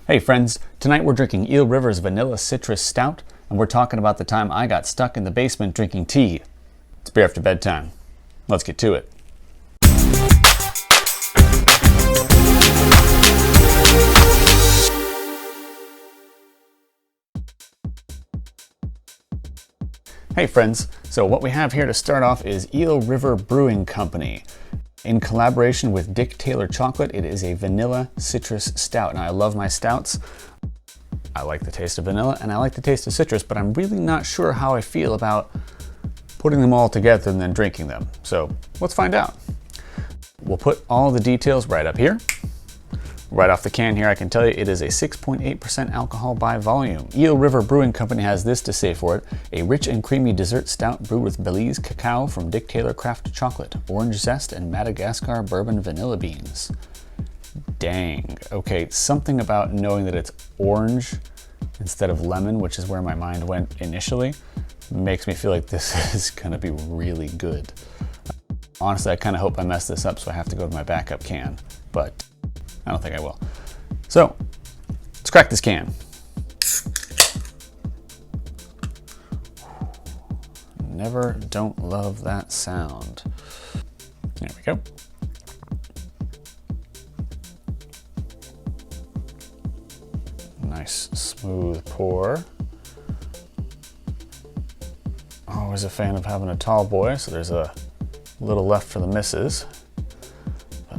Hey friends, tonight we're drinking Eel River's Vanilla Citrus Stout, and we're talking about the time I got stuck in the basement drinking tea. It's beer after bedtime. Let's get to it. Hey friends, so what we have here to start off is Eel River Brewing Company. In collaboration with Dick Taylor Chocolate, it is a Vanilla Citrus Stout. Now I love my stouts. I like the taste of vanilla and I like the taste of citrus, but I'm really not sure how I feel about putting them all together and then drinking them. So let's find out. We'll put all the details right up here. Right off the can here, I can tell you it is a 6.8% alcohol by volume. Eel River Brewing Company has this to say for it: a rich and creamy dessert stout brewed with Belize cacao from Dick Taylor Craft Chocolate, orange zest, and Madagascar bourbon vanilla beans. Dang. Okay, something about knowing that it's orange instead of lemon, which is where my mind went initially, makes me feel like this is gonna be really good. Honestly, I kind of hope I mess this up, so I have to go to my backup can, but I don't think I will. So, let's crack this can. Don't love that sound. There we go. Nice smooth pour. Always a fan of having a tall boy, so there's a little left for the misses.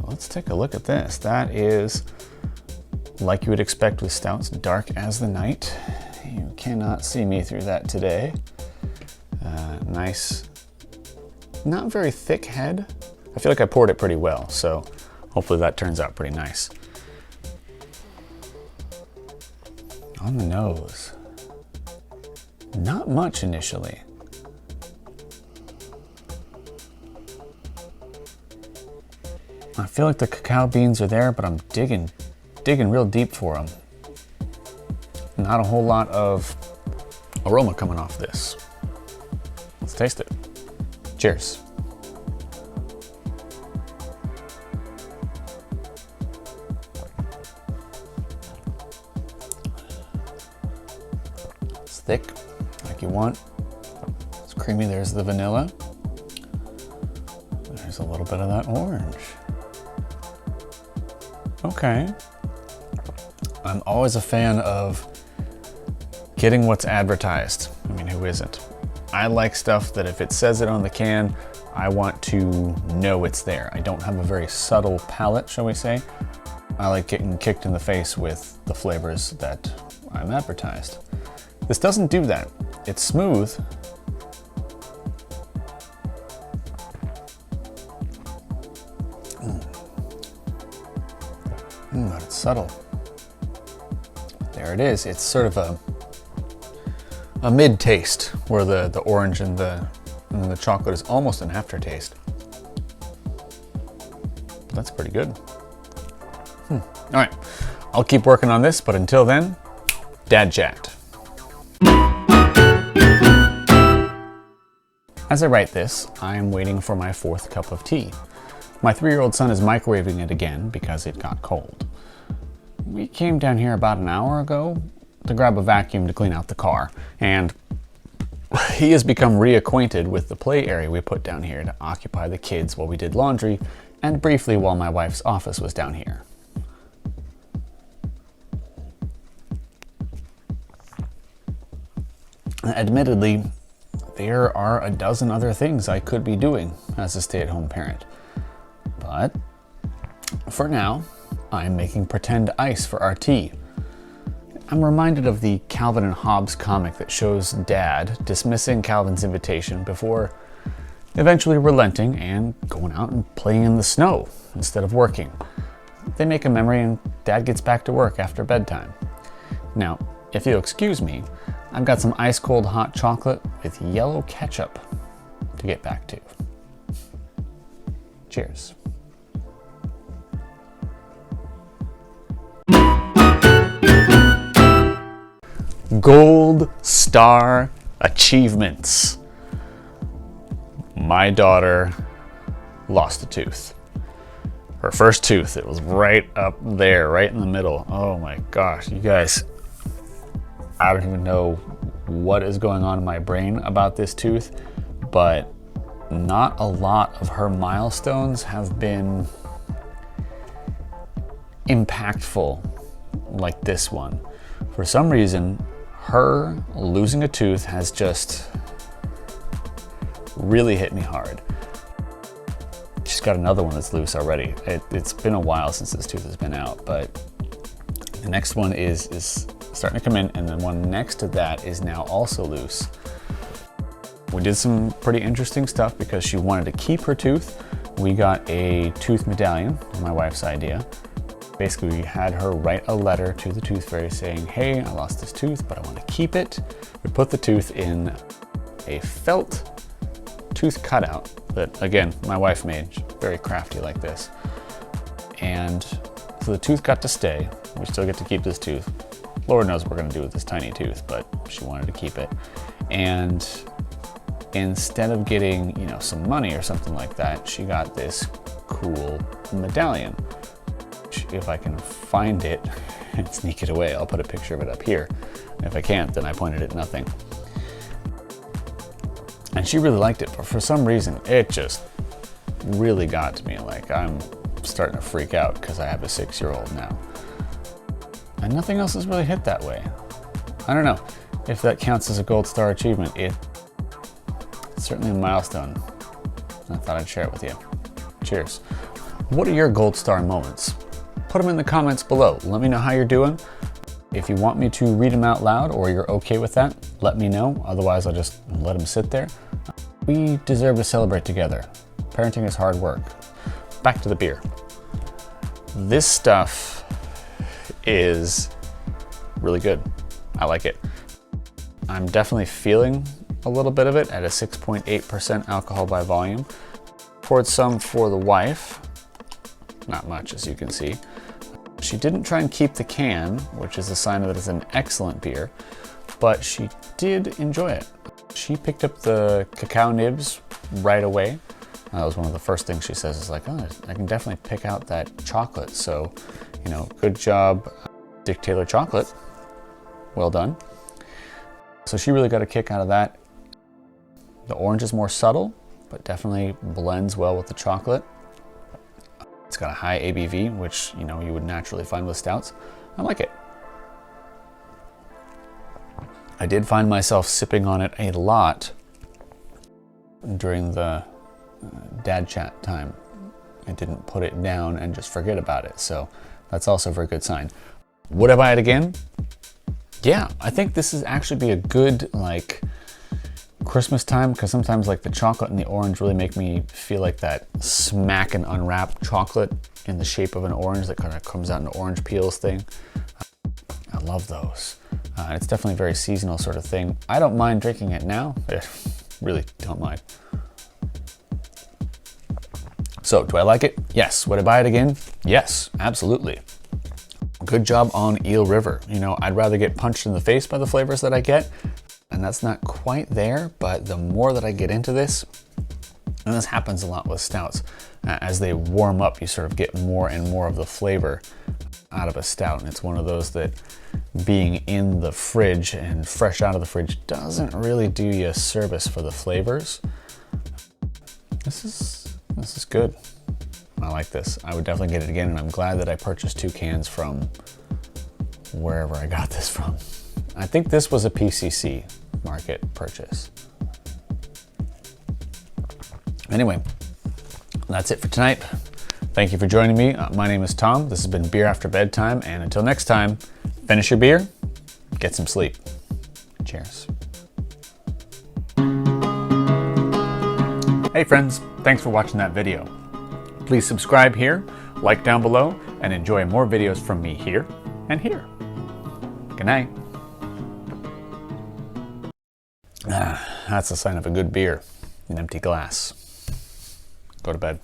Let's take a look at this. That is, like you would expect with stouts, dark as the night. You cannot see me through that today. Nice, not very thick head. I feel like I poured it pretty well, so hopefully that turns out pretty nice. On the nose, not much initially. I feel like the cacao beans are there, but I'm digging real deep for them. Not a whole lot of aroma coming off this. Let's taste it. Cheers. It's thick, like you want. It's creamy, there's the vanilla. There's a little bit of that orange. Okay. I'm always a fan of getting what's advertised. I mean, who isn't? I like stuff that if it says it on the can, I want to know it's there. I don't have a very subtle palate, shall we say. I like getting kicked in the face with the flavors that I'm advertised. This doesn't do that. It's smooth. But it's subtle. There it is. It's sort of a mid-taste where the orange and the chocolate is almost an aftertaste. That's pretty good. All right, I'll keep working on this, but until then, Dad Chat. As I write this, I am waiting for my 4th cup of tea. My 3-year-old son is microwaving it again because it got cold. We came down here about an hour ago to grab a vacuum to clean out the car, and he has become reacquainted with the play area we put down here to occupy the kids while we did laundry, and briefly while my wife's office was down here. Admittedly, there are a dozen other things I could be doing as a stay-at-home parent. But for now, I'm making pretend ice for our tea. I'm reminded of the Calvin and Hobbes comic that shows Dad dismissing Calvin's invitation before eventually relenting and going out and playing in the snow instead of working. They make a memory and Dad gets back to work after bedtime. Now, if you'll excuse me, I've got some ice cold hot chocolate with yellow ketchup to get back to. Cheers. Gold Star achievements. My daughter lost a tooth. Her first tooth, it was right up there, right in the middle. Oh my gosh, you guys, I don't even know what is going on in my brain about this tooth, but not a lot of her milestones have been impactful like this one. For some reason, her losing a tooth has just really hit me hard. She's got another one that's loose already. It's been a while since this tooth has been out, but the next one is starting to come in, and the one next to that is now also loose. We did some pretty interesting stuff because she wanted to keep her tooth. We got a tooth medallion, my wife's idea. Basically, we had her write a letter to the tooth fairy saying, hey, I lost this tooth, but I want to keep it. We put the tooth in a felt tooth cutout that, again, my wife made, very crafty like this. And so the tooth got to stay. We still get to keep this tooth. Lord knows what we're going to do with this tiny tooth, but she wanted to keep it. And instead of getting, some money or something like that, she got this cool medallion. If I can find it and sneak it away, I'll put a picture of it up here. If I can't, then I pointed at nothing. And she really liked it, but for some reason, it just really got to me. Like, I'm starting to freak out because I have a 6-year-old now. And nothing else has really hit that way. I don't know if that counts as a gold star achievement. It's certainly a milestone. I thought I'd share it with you. Cheers. What are your gold star moments? Put them in the comments below. Let me know how you're doing. If you want me to read them out loud or you're okay with that, let me know. Otherwise, I'll just let them sit there. We deserve to celebrate together. Parenting is hard work. Back to the beer. This stuff is really good. I like it. I'm definitely feeling a little bit of it at a 6.8% alcohol by volume. Poured some for the wife. Not much, as you can see. She didn't try and keep the can, which is a sign that it's an excellent beer, but she did enjoy it. She picked up the cacao nibs right away. That was one of the first things she says, is like, oh, I can definitely pick out that chocolate. So, good job, Dick Taylor chocolate. Well done. So she really got a kick out of that. The orange is more subtle, but definitely blends well with the chocolate. It's got a high ABV, which, you would naturally find with stouts. I like it. I did find myself sipping on it a lot during the dad chat time. I didn't put it down and just forget about it. So that's also a very good sign. Would I buy it again? Yeah, I think this is actually be a good, Christmas time, because sometimes the chocolate and the orange really make me feel like that smack and unwrap chocolate in the shape of an orange that kind of comes out in orange peels thing. I love those. It's definitely a very seasonal sort of thing. I don't mind drinking it now. I really don't mind. So, do I like it? Yes. Would I buy it again? Yes, absolutely. Good job on Eel River. I'd rather get punched in the face by the flavors that I get, and that's not quite there, but the more that I get into this, and this happens a lot with stouts, as they warm up, you sort of get more and more of the flavor out of a stout, and it's one of those that being in the fridge and fresh out of the fridge doesn't really do you a service for the flavors. This is good. I like this. I would definitely get it again, and I'm glad that I purchased 2 cans from wherever I got this from. I think this was a PCC market purchase. Anyway, that's it for tonight. Thank you for joining me. My name is Tom. This has been Beer After Bedtime, and until next time, finish your beer, get some sleep. Cheers. Hey friends, thanks for watching that video. Please subscribe here, like down below, and enjoy more videos from me here and here. Good night. That's a sign of a good beer, an empty glass. Go to bed.